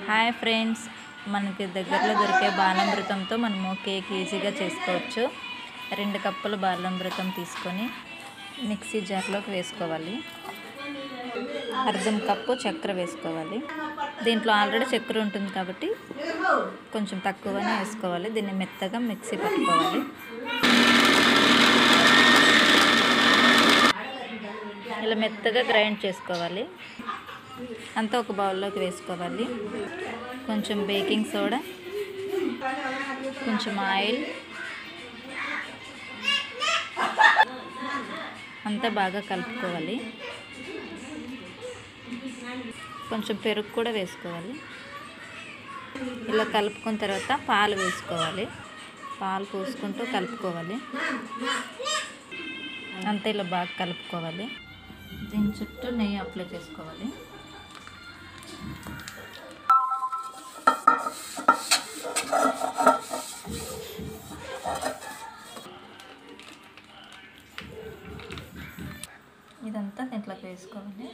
Hi friends, మనకి దగ్గరలో దొరికే బాలామృతంతో మనము కేక్ ఈజీగా చేసుకోవచ్చు. 2 కప్పుల బాలామృతం తీసుకొని మిక్సీ జార్లోకి వేసుకోవాలి. అర్ధం కప్పు చక్కెర వేసుకోవాలి. దీంట్లో ఆల్రెడీ చక్కెర ఉంటుంది కాబట్టి కొంచెం తక్కువనే వేసుకోవాలి. దీన్ని మెత్తగా మిక్సీ పట్టుకోవాలి. ఇలా మెత్తగా గ్రైండ్ చేసుకోవాలి. అంతా ఒక బౌల్లోకి వేసుకోవాలి. కొంచెం బేకింగ్ సోడా, కొంచెం ఆయిల్, అంతా బాగా కలుపుకోవాలి. కొంచెం పెరుగు కూడా వేసుకోవాలి. ఇలా కలుపుకున్న తర్వాత పాలు వేసుకోవాలి. పాలు పోసుకుంటూ కలుపుకోవాలి. అంతా ఇలా బాగా కలుపుకోవాలి. దీని చుట్టూ నెయ్యి అప్లై చేసుకోవాలి. ఇదంతా దీంట్లోకి వేసుకోవాలి.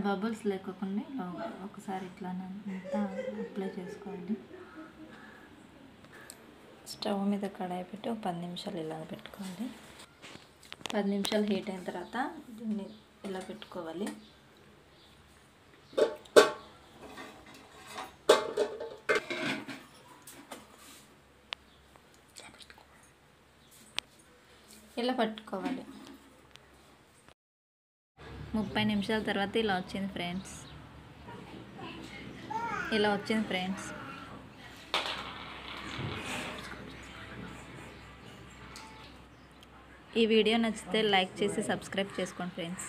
బబుల్స్ లేకుండా ఒకసారి ఇట్లా అంతా అప్లై చేసుకోవాలి. స్టవ్ మీద కడాయి పెట్టి ఒక 10 నిమిషాలు ఇలా పెట్టుకోవాలి. 10 నిమిషాలు హీట్ అయిన తర్వాత దీన్ని ఇలా పెట్టుకోవాలి. ఇలా పట్టుకోవాలి. 30 నిమిషాల తర్వాత ఇలా వచ్చింది ఫ్రెండ్స్. ఈ వీడియో నచ్చితే లైక్ చేసి సబ్స్క్రైబ్ చేసుకోండి ఫ్రెండ్స్.